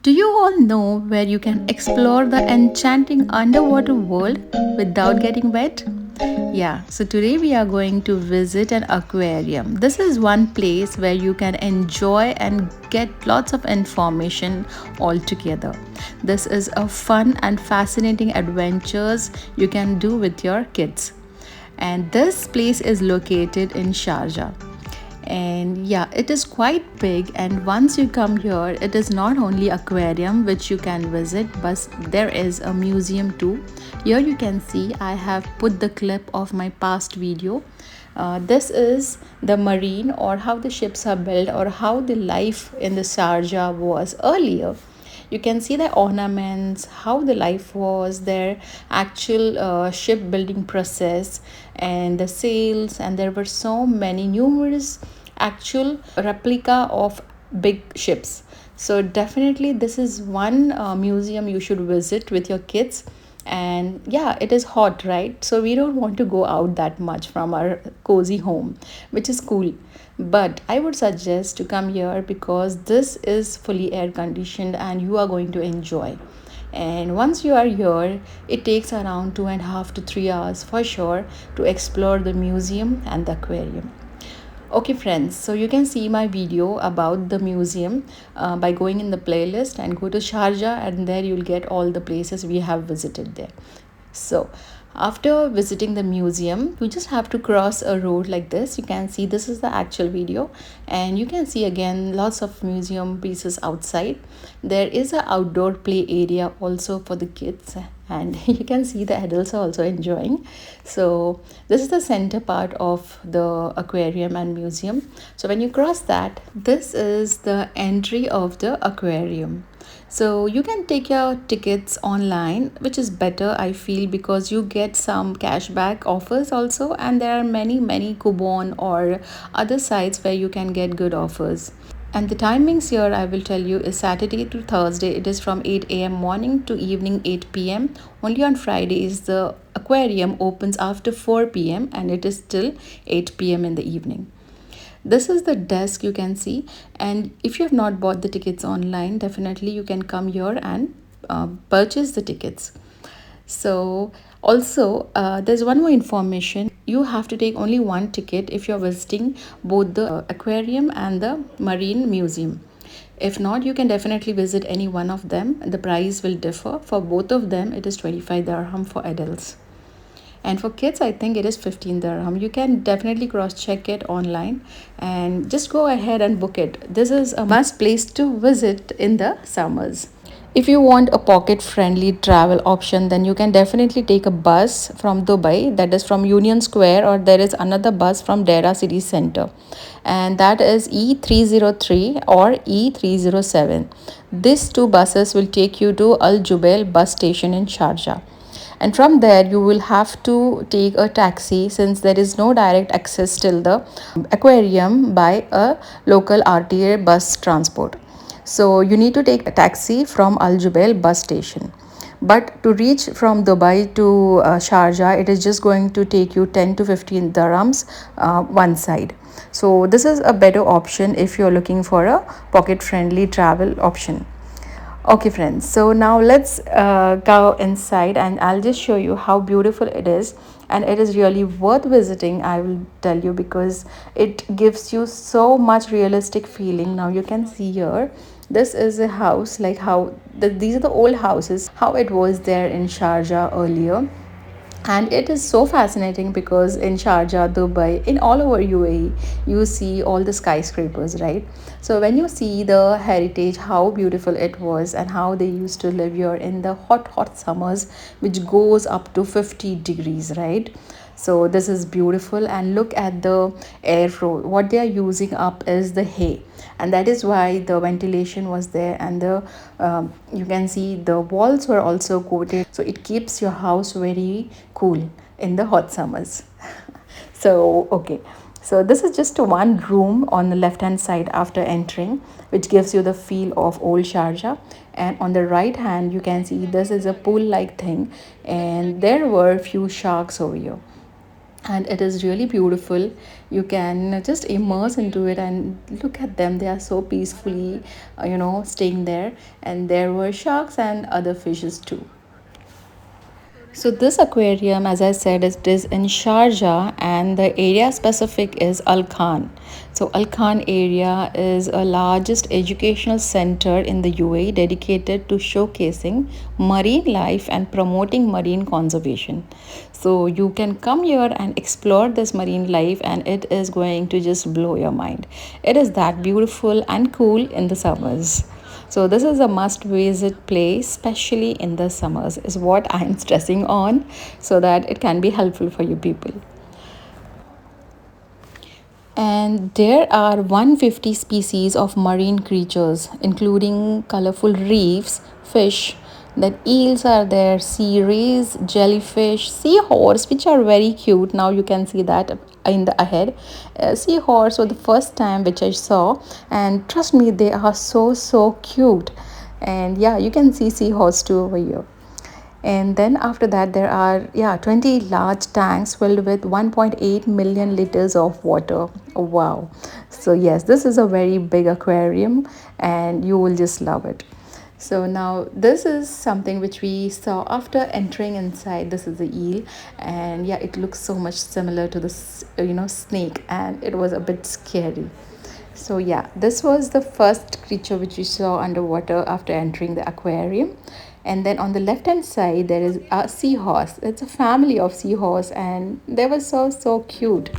Do you all know where you can explore the enchanting underwater world without getting wet? Yeah, so today we are going to visit an aquarium. This is one place where you can enjoy and get lots of information all together. This is a fun and fascinating adventures you can do with your kids. And this place is located in Sharjah. And yeah, it is quite big, and once you come here, it is not only aquarium which you can visit, but there is a museum too. Here you can see I have put the clip of my past video. This is the marine, or how the ships are built, or how the life in the Sharjah was earlier. You can see the ornaments, how the life was, their actual shipbuilding process, and the sails, and there were so many numerous actual replica of big ships. So definitely this is one museum you should visit with your kids. And yeah, it is hot, right? So we don't want to go out that much from our cozy home, which is cool. But I would suggest to come here because this is fully air conditioned and you are going to enjoy. And once you are here, it takes around 2.5 to 3 hours for sure to explore the museum and the aquarium. Okay friends, so you can see my video about the museum by going in the playlist and go to Sharjah, and there you'll get all the places we have visited there. So after visiting the museum, you just have to cross a road like this. You can see this is the actual video, and you can see again lots of museum pieces outside. There is a outdoor play area also for the kids, and you can see the adults are also enjoying. So this is the center part of the aquarium and museum. So when you cross that, this is the entry of the aquarium. So you can take your tickets online, which is better I feel, because you get some cashback offers also, and there are many coupon or other sites where you can get good offers. And the timings here I will tell you is Saturday to Thursday. It is from 8 a.m. morning to evening 8 p.m. Only on Fridays the aquarium opens after 4 p.m. and it is till 8 p.m. in the evening. This is the desk you can see, and if you have not bought the tickets online, definitely you can come here and purchase the tickets. So also there's one more information. You have to take only one ticket if you're visiting both the aquarium and the marine museum. If not, you can definitely visit any one of them. The price will differ. For both of them it is 25 dirham for adults, and for kids I think it is 15 dirham. You can definitely cross check it online and just go ahead and book it. This is a must place to visit in the summers. If you want a pocket friendly travel option, then you can definitely take a bus from Dubai, that is from Union Square, or there is another bus from Dera City Center, and that is E303 or E307. These two buses will take you to Al Jubail bus station in Sharjah, and from there you will have to take a taxi, since there is no direct access till the aquarium by a local RTA bus transport. So you need to take a taxi from Al Jubail bus station. But to reach from Dubai to Sharjah, it is just going to take you 10 to 15 dirhams one side. So this is a better option if you're looking for a pocket friendly travel option. Okay friends, so now let's go inside and I'll just show you how beautiful it is, and it is really worth visiting, I will tell you, because it gives you so much realistic feeling. Now you can see here, this is a house, like how these are the old houses, how it was there in Sharjah earlier. And it is so fascinating because in Sharjah, Dubai, in all over UAE, you see all the skyscrapers, right? So when you see the heritage, how beautiful it was, and how they used to live here in the hot summers, which goes up to 50 degrees, right? So this is beautiful, and look at the air flow. What they are using up is the hay, and that is why the ventilation was there, and the you can see the walls were also coated, so it keeps your house very cool in the hot summers. So okay, so this is just one room on the left hand side after entering, which gives you the feel of old Sharjah. And on the right hand you can see this is a pool like thing, and there were few sharks over here. and it is really beautiful. You can just immerse into it and look at them. They are so peacefully staying there, and there were sharks and other fishes too. So this aquarium, as I said, it is in Sharjah, and the area specific is Al Khan. So Al Khan area is a largest educational center in the UAE dedicated to showcasing marine life and promoting marine conservation. So you can come here and explore this marine life, and it is going to just blow your mind. It is that beautiful and cool in the summers. So this is a must visit place, especially in the summers, is what I'm stressing on, so that it can be helpful for you people. And there are 150 species of marine creatures, including colorful reefs, fish, then eels are there, sea rays, jellyfish, seahorse, which are very cute. Now you can see that in the ahead. Seahorse was the first time which I saw, and trust me, they are so cute. And yeah, you can see seahorse too over here. And then after that there are 20 large tanks filled with 1.8 million liters of water. Oh, wow. So yes, this is a very big aquarium, and you will just love it. So now this is something which we saw after entering inside. This is the eel, and yeah, it looks so much similar to the snake, and it was a bit scary. So yeah, this was the first creature which we saw underwater after entering the aquarium. And then on the left hand side there is a seahorse. It's a family of seahorse, and they were so cute.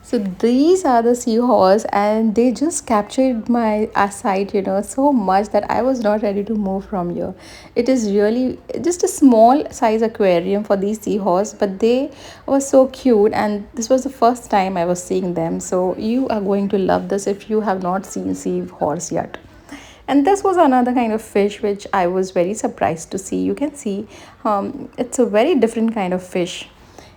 So these are the seahorse, and they just captured my sight, so much that I was not ready to move from here. It is really just a small size aquarium for these seahorse, but they were so cute, and this was the first time I was seeing them. So you are going to love this if you have not seen seahorse yet. And this was another kind of fish which I was very surprised to see. You can see it's a very different kind of fish.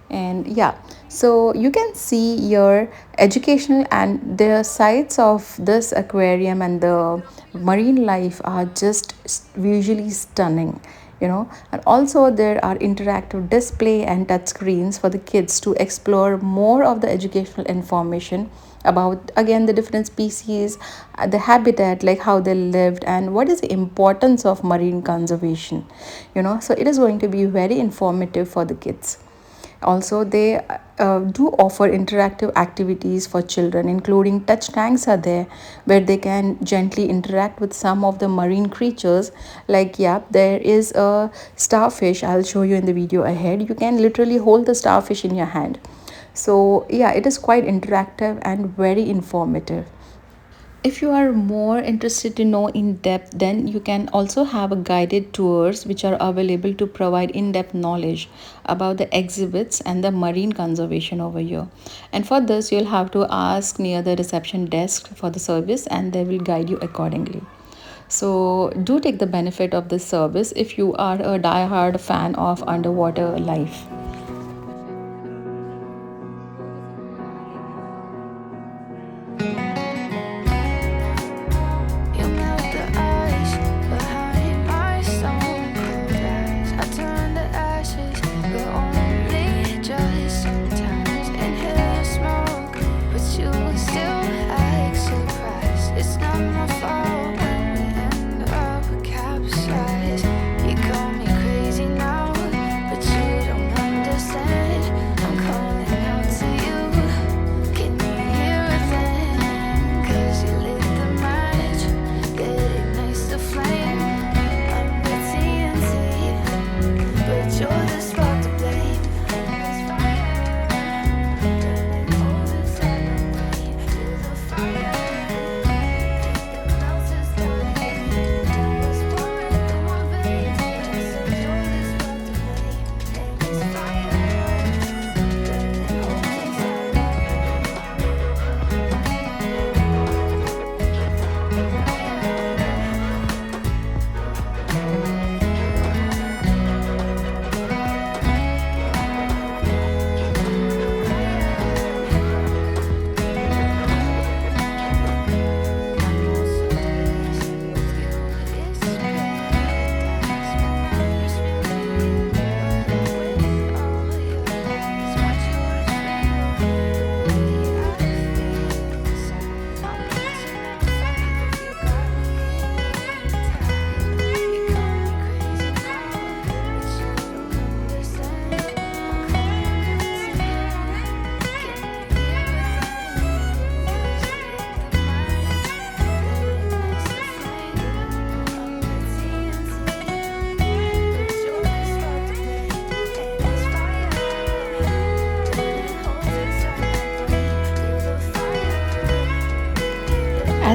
And yeah, so you can see your educational and the sights of this aquarium and the marine life are just visually stunning. And also there are interactive display and touch screens for the kids to explore more of the educational information about, again, the different species, the habitat, like how they lived, and what is the importance of marine conservation. So it is going to be very informative for the kids. Also, they do offer interactive activities for children, including touch tanks are there, where they can gently interact with some of the marine creatures. Like, yeah, there is a starfish. I'll show you in the video ahead. You can literally hold the starfish in your hand. So yeah, it is quite interactive and very informative. If you are more interested to know in depth, then you can also have a guided tours which are available to provide in-depth knowledge about the exhibits and the marine conservation over here. And for this, you'll have to ask near the reception desk for the service, and they will guide you accordingly. So do take the benefit of this service if you are a die-hard fan of underwater life.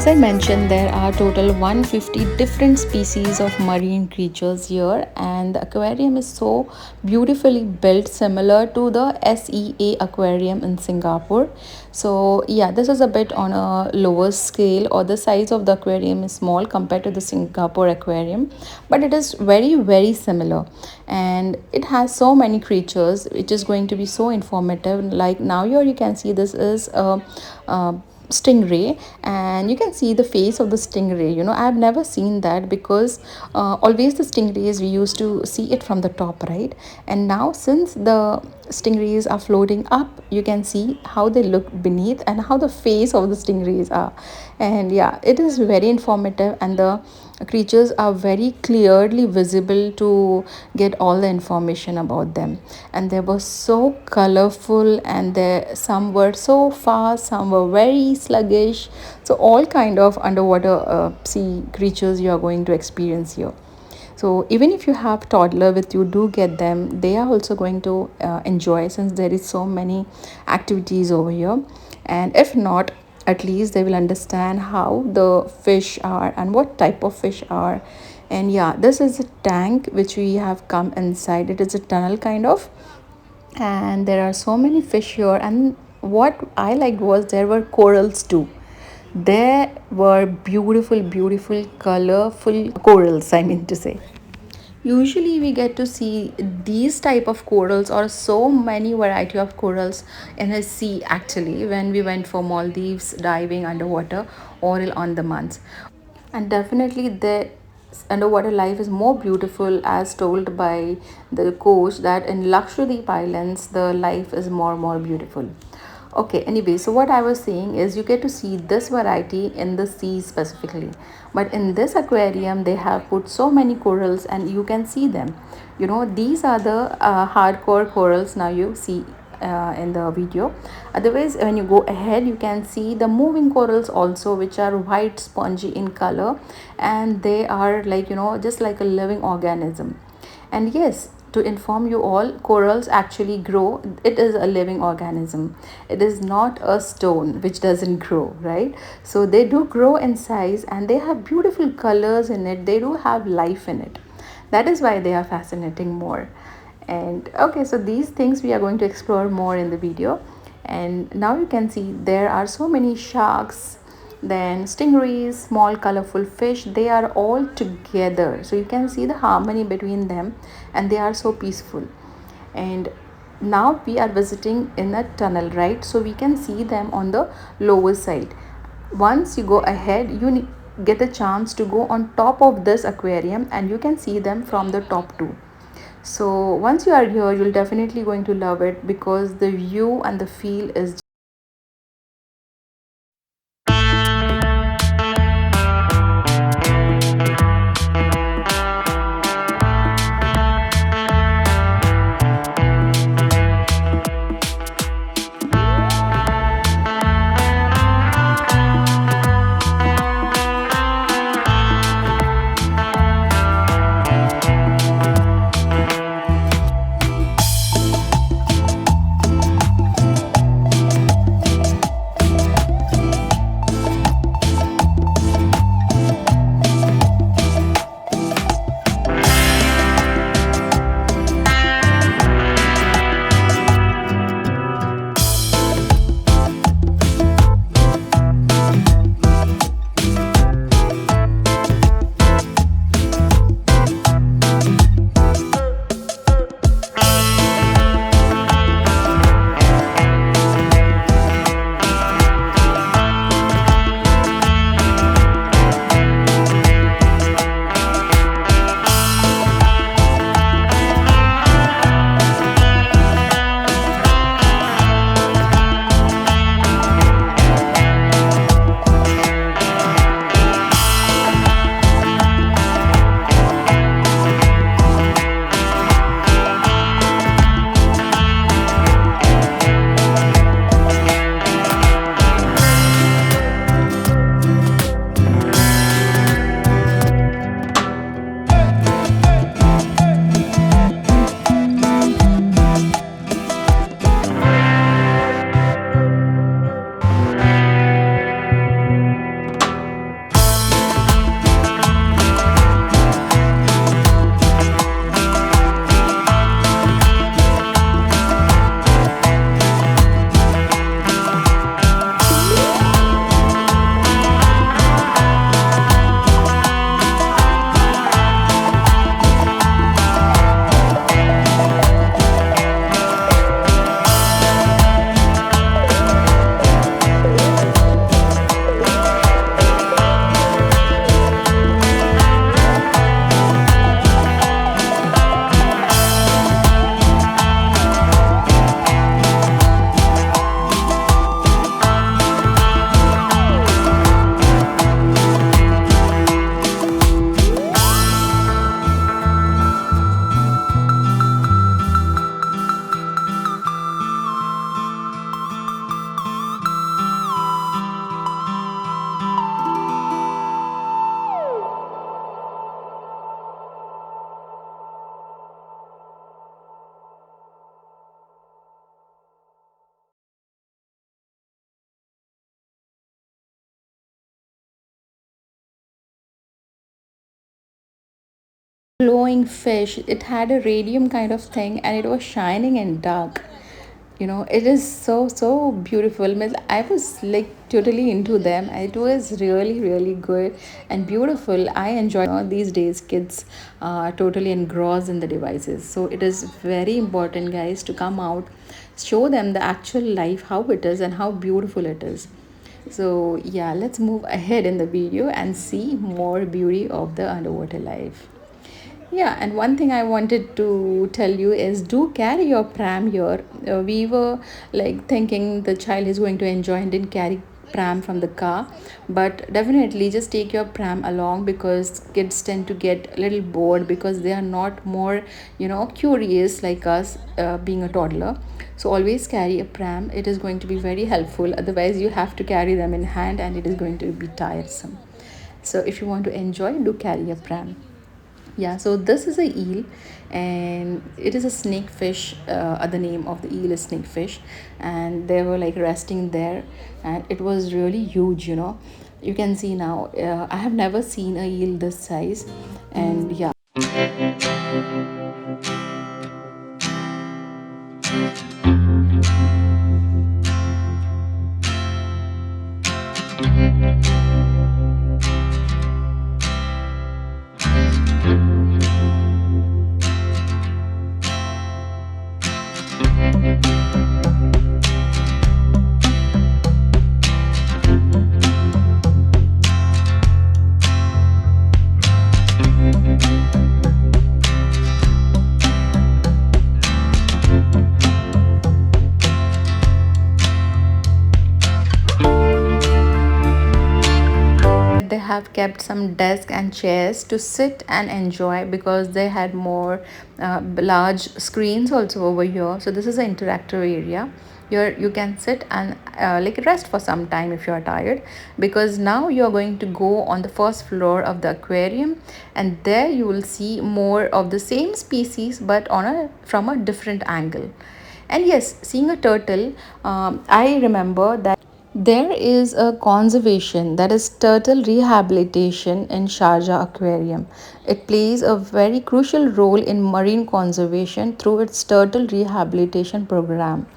as I mentioned, there are total 150 different species of marine creatures here, and the aquarium is so beautifully built, similar to the SEA aquarium in Singapore. So yeah, this is a bit on a lower scale, or the size of the aquarium is small compared to the Singapore aquarium, but it is very similar, and it has so many creatures which is going to be so informative. Like now here you can see this is a stingray, and you can see the face of the stingray. I've never seen that, because always the stingrays we used to see it from the top, right? And now, since the stingrays are floating up, you can see how they look beneath and how the face of the stingrays are. And yeah, it is very informative, and the creatures are very clearly visible to get all the information about them. And they were so colorful, and some were so fast, some were very sluggish. So all kind of underwater sea creatures you are going to experience here. So even if you have toddler with you, do get them. They are also going to enjoy, since there is so many activities over here. And if not, at least they will understand how the fish are and what type of fish are. And yeah, this is a tank which we have come inside. It is a tunnel kind of, and there are so many fish here. And what I liked was there were corals too. There were beautiful colorful corals, I mean to say. Usually we get to see these type of corals, or so many variety of corals in a sea, actually, when we went for Maldives diving underwater or on the Mans. And definitely the underwater life is more beautiful, as told by the coach, that in Lakshadweep Islands the life is more beautiful. Okay, anyway, so what I was saying is you get to see this variety in the sea specifically, but in this aquarium they have put so many corals, and you can see them. These are the hardcore corals now you see in the video. Otherwise, when you go ahead, you can see the moving corals also, which are white spongy in color, and they are like, just like a living organism. And yes, to inform you all, corals actually grow. It is a living organism. It is not a stone which doesn't grow, right? So they do grow in size, and they have beautiful colors in it. They do have life in it. That is why they are fascinating more. And okay, so these things we are going to explore more in the video. And now you can see there are so many sharks, then stingrays, small colorful fish. They are all together, so you can see the harmony between them, and they are so peaceful. And now we are visiting in a tunnel, right? So we can see them on the lower side. Once you go ahead, you get a chance to go on top of this aquarium, and you can see them from the top too. So once you are here, you'll definitely going to love it, because the view and the feel is glowing fish. It had a radium kind of thing and it was shining and dark. It is so beautiful. Means I was like totally into them. It was really good and beautiful. I enjoy, these days kids are totally engrossed in the devices, so it is very important, guys, to come out, show them the actual life, how it is and how beautiful it is. So yeah, let's move ahead in the video and see more beauty of the underwater life. Yeah, and one thing I wanted to tell you is, do carry your pram here. We were like thinking the child is going to enjoy and didn't carry pram from the car, but definitely just take your pram along, because kids tend to get a little bored because they are not more curious like us, being a toddler. So always carry a pram. It is going to be very helpful. Otherwise you have to carry them in hand and it is going to be tiresome. So if you want to enjoy, do carry a pram. Yeah, so this is a eel, and it is a snake fish. The name of the eel is snake fish, and they were like resting there, and it was really huge. You can see now. I have never seen a eel this size, and yeah. They have kept some desk and chairs to sit and enjoy, because they had more large screens also over here. So this is an interactive area. Here you can sit and like rest for some time if you are tired, because now you are going to go on the first floor of the aquarium, and there you will see more of the same species but on a from a different angle. And yes, seeing a turtle, I remember that there is a conservation, that is turtle rehabilitation, in Sharjah Aquarium. It plays a very crucial role in marine conservation through its turtle rehabilitation program.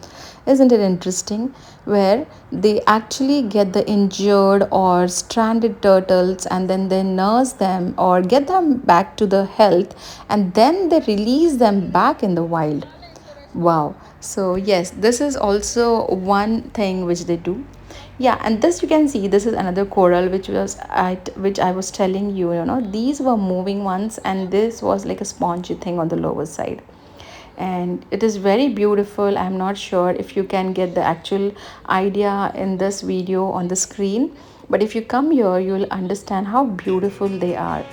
Isn't it interesting? Where they actually get the injured or stranded turtles, and then they nurse them or get them back to the health, and then they release them back in the wild. Wow. So yes, this is also one thing which they do. Yeah, and this you can see, this is another coral which I was telling you, these were moving ones, and this was like a spongy thing on the lower side. And it is very beautiful. I'm not sure if you can get the actual idea in this video on the screen, but if you come here, you'll understand how beautiful they are.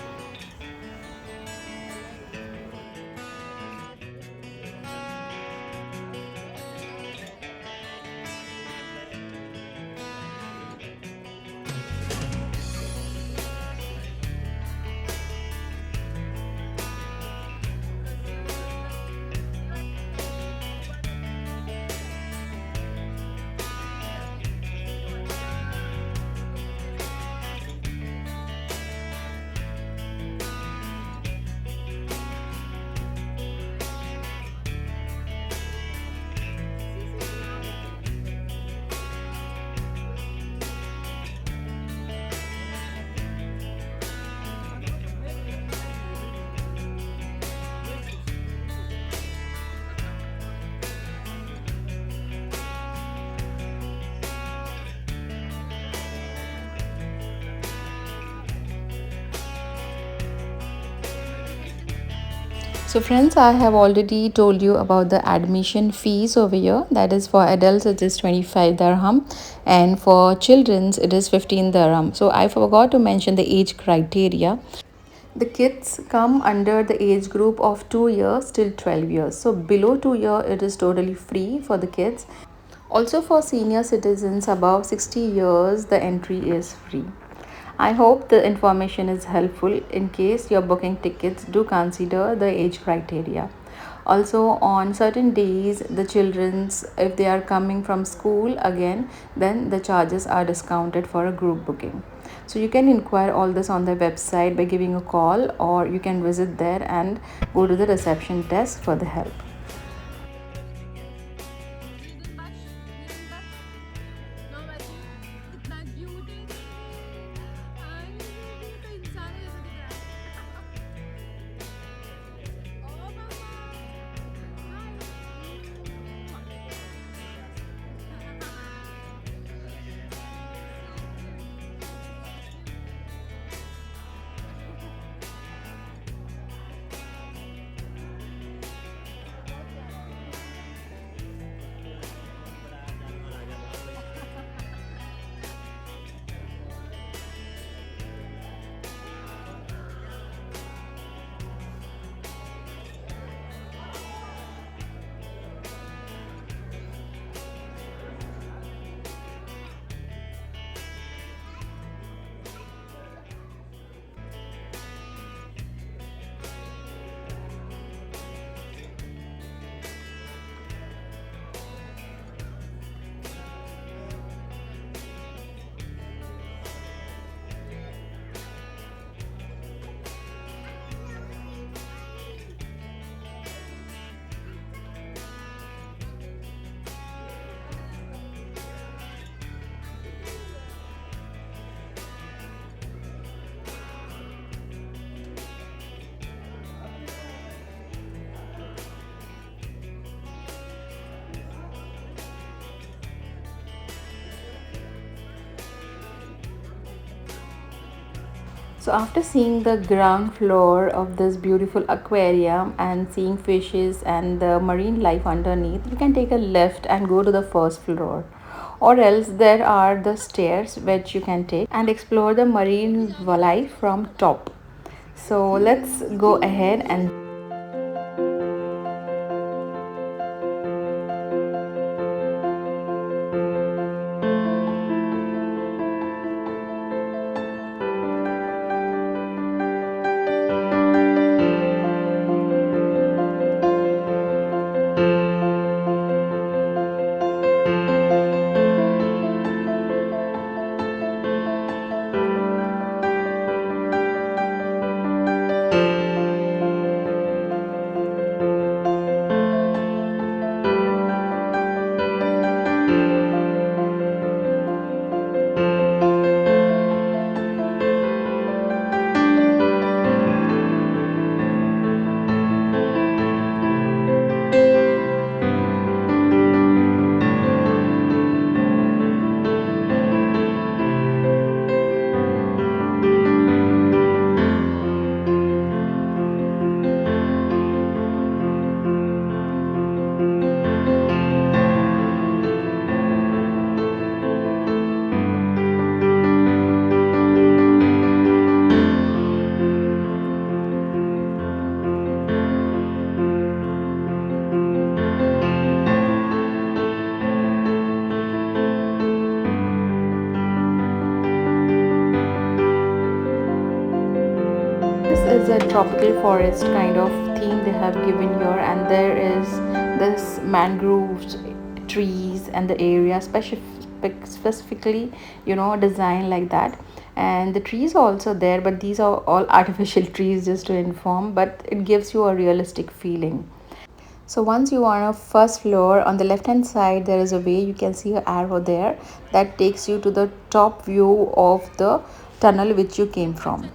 So friends, I have already told you about the admission fees over here. That is, for adults it is 25 dirham, and for children's it is 15 dirham. So I forgot to mention the age criteria. The kids come under the age group of 2 years till 12 years. So below 2 years it is totally free for the kids. Also for senior citizens above 60 years, the entry is free. I hope the information is helpful. In case you're booking tickets, do consider the age criteria. Also, on certain days, the children's, if they are coming from school again, then the charges are discounted for a group booking. So you can inquire all this on their website by giving a call, or you can visit there and go to the reception desk for the help. So after seeing the ground floor of this beautiful aquarium and seeing fishes and the marine life underneath, you can take a left and go to the first floor. Or else there are the stairs which you can take and explore the marine life from top. So let's go ahead and is a tropical forest kind of theme they have given here, and there is this mangroves trees and the area specifically designed like that. And the trees are also there, but these are all artificial trees, just to inform, but it gives you a realistic feeling. So once you are on a first floor, on the left hand side there is a way, you can see an arrow there that takes you to the top view of the tunnel which you came from.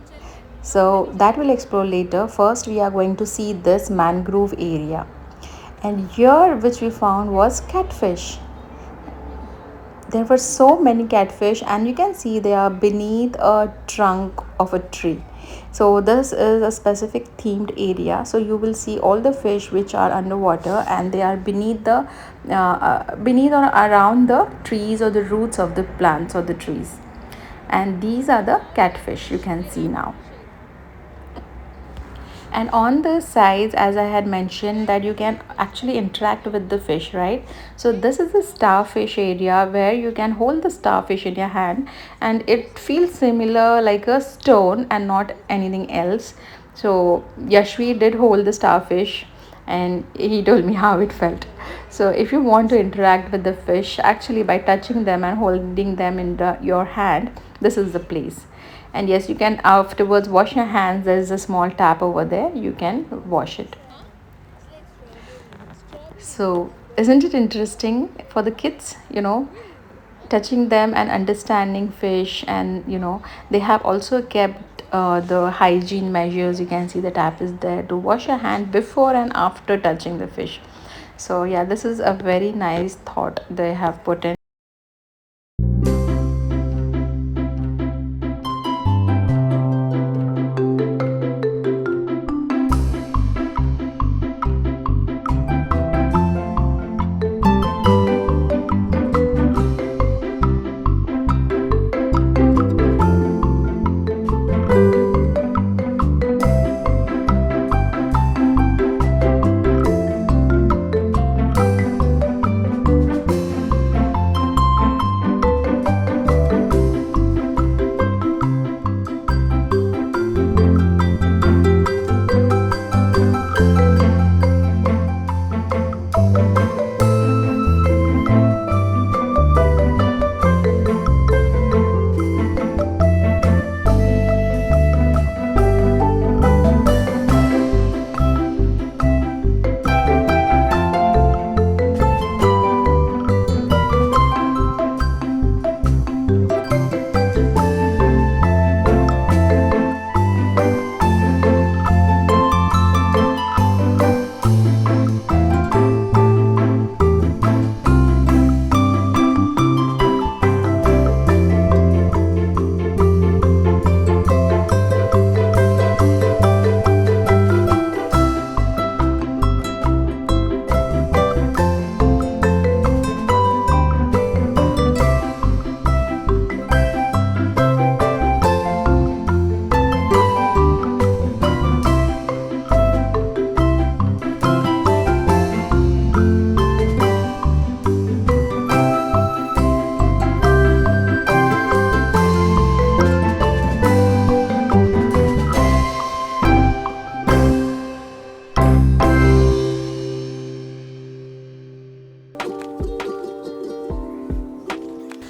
So that we'll explore later. First we are going to see this mangrove area, and here which we found was catfish. There were so many catfish, and you can see they are beneath a trunk of a tree. So this is a specific themed area, so you will see all the fish which are underwater and they are beneath the beneath or around the trees or the roots of the plants or the trees, and these are the catfish you can see now. And on the sides, as I had mentioned, that you can actually interact with the fish, right? So this is the starfish area where you can hold the starfish in your hand, and it feels similar like a stone and not anything else. So Yashvi did hold the starfish and he told me how it felt. So if you want to interact with the fish actually by touching them and holding them in your hand, this is the place. And yes, you can afterwards wash your hands. There's a small tap over there, you can wash it. So isn't it interesting for the kids, touching them and understanding fish? And they have also kept the hygiene measures. You can see the tap is there to wash your hand before and after touching the fish. So yeah, this is a very nice thought they have put in.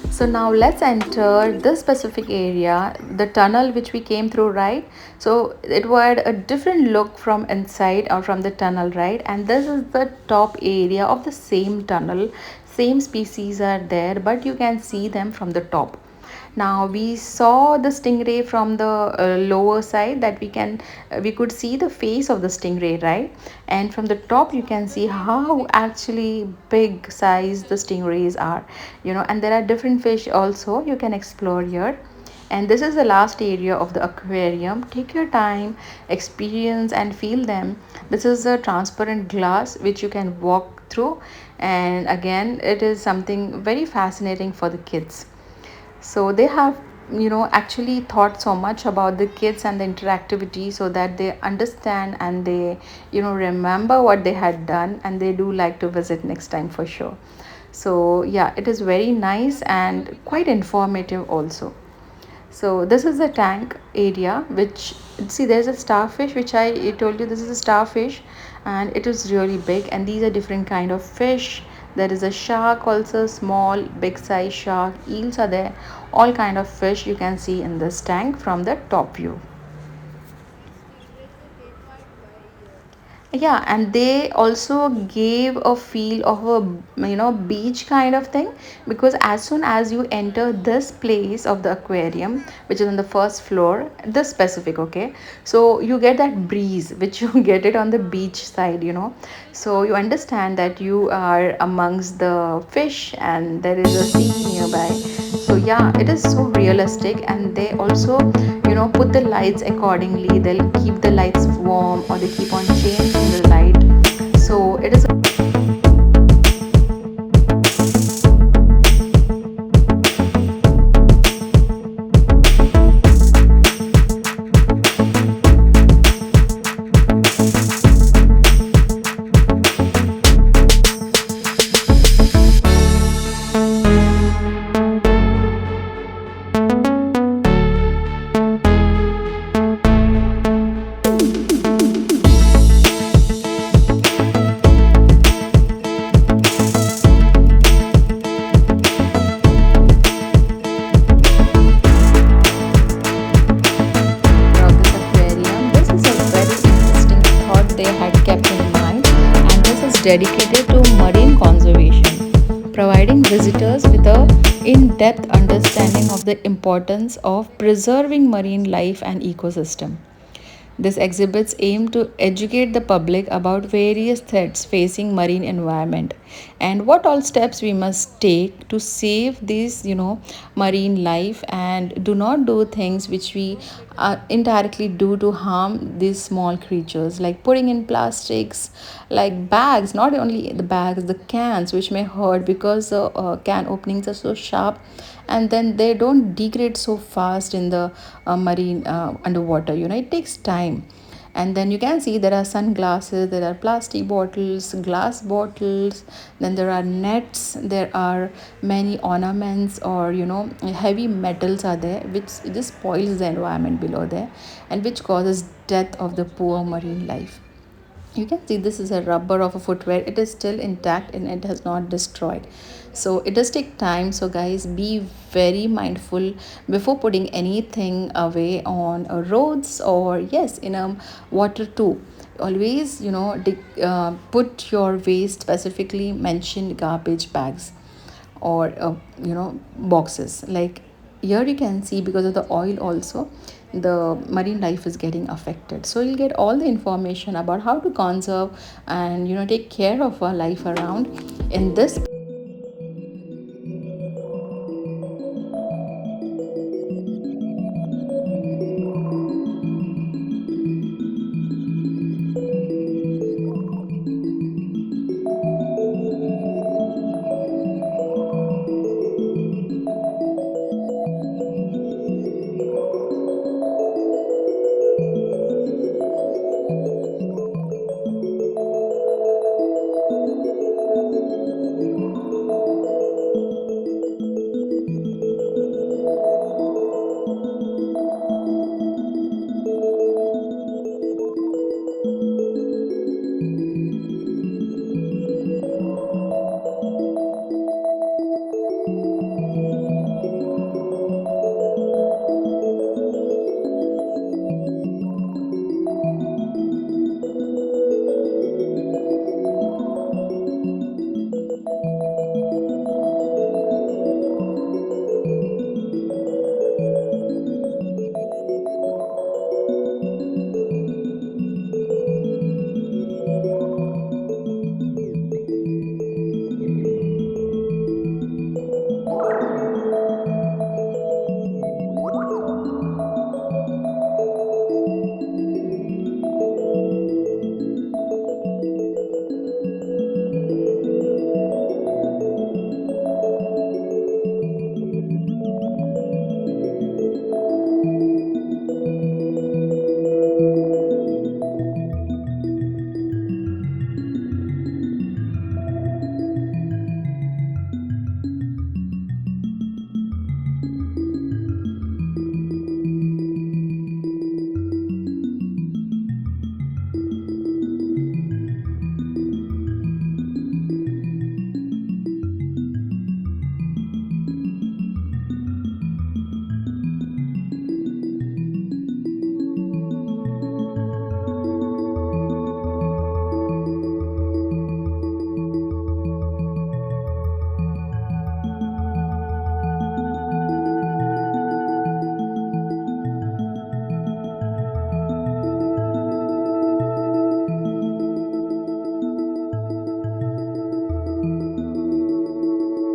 So now let's enter this specific area, the tunnel which we came through, right? So it had a different look from inside or from the tunnel, right? And this is the top area of the same tunnel. Same species are there, but you can see them from the top. Now we saw the stingray from the lower side, that we could see the face of the stingray, right? And from the top you can see how actually big size the stingrays are, and there are different fish also you can explore here. And this is the last area of the aquarium. Take your time, experience and feel them. This is a transparent glass which you can walk through, and again it is something very fascinating for the kids. So they have actually thought so much about the kids and the interactivity, so that they understand and they remember what they had done, and they do like to visit next time for sure. So yeah, it is very nice and quite informative also. So this is the tank area, which, see, there's a starfish which I told you, this is a starfish, and it is really big. And these are different kind of fish. There is a shark also, small, big size shark, eels are there, all kind of fish you can see in this tank from the top view. Yeah, and they also gave a feel of a beach kind of thing, because as soon as you enter this place of the aquarium, which is on the first floor, this specific, okay, so you get that breeze which you get it on the beach side, so you understand that you are amongst the fish and there is a sea nearby. So yeah, it is so realistic. And they also put the lights accordingly. They'll keep the lights warm, or they keep on changing the light. So it is dedicated to marine conservation, providing visitors with a in-depth understanding of the importance of preserving marine life and ecosystem. These exhibits aim to educate the public about various threats facing marine environment and what all steps we must take to save this, marine life, and do not do things which we indirectly do to harm these small creatures, like putting in plastics, like bags, not only the bags, the cans, which may hurt because the can openings are so sharp, and then they don't degrade so fast in the marine underwater. It takes time. And then you can see there are sunglasses, there are plastic bottles, glass bottles, then there are nets, there are many ornaments, or heavy metals are there, which just spoils the environment below there, and which causes death of the poor marine life. You can see this is a rubber of a footwear. It is still intact and it has not destroyed. So it does take time. So guys, be very mindful before putting anything away on roads, or yes, in a water too. Always, put your waste, specifically mentioned garbage bags, or boxes. Like here you can see, because of the oil also, the marine life is getting affected. So you'll get all the information about how to conserve and take care of our life around in this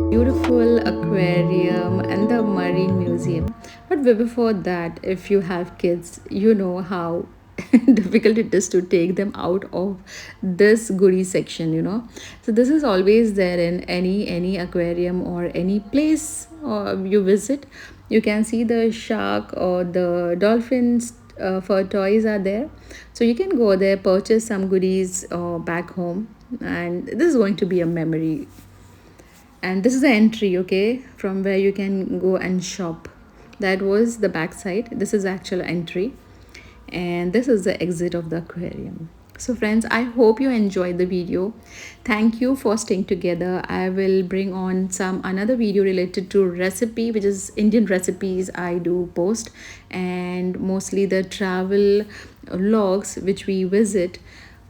beautiful aquarium and the marine museum. But before that, if you have kids, you know how difficult it is to take them out of this goodie section. So this is always there in any aquarium or any place you visit. You can see the shark or the dolphins for toys are there. So you can go there, purchase some goodies back home, and this is going to be a memory. And this is the entry, okay, from where you can go and shop. That was the back side. This is actual entry, and this is the exit of the aquarium. So friends, I hope you enjoyed the video. Thank you for staying together. I will bring on some another video related to recipe, which is Indian recipes I do post, and mostly the travel logs which we visit.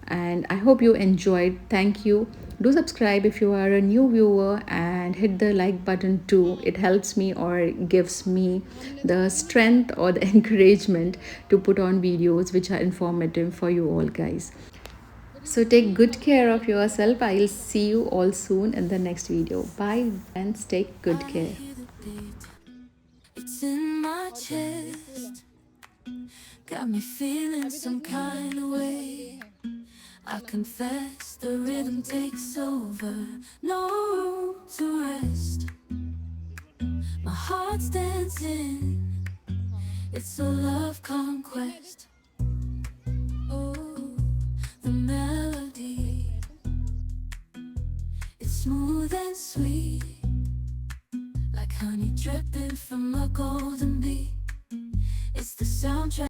And I hope you enjoyed. Thank you. Do subscribe if you are a new viewer and hit the like button too. It helps me or gives me the strength or the encouragement to put on videos which are informative for you all, guys. So take good care of yourself. I'll see you all soon in the next video. Bye and take good care. It's in my chest, got me feeling some kind of way. I confess the rhythm takes over, no room to rest. My heart's dancing, it's a love conquest.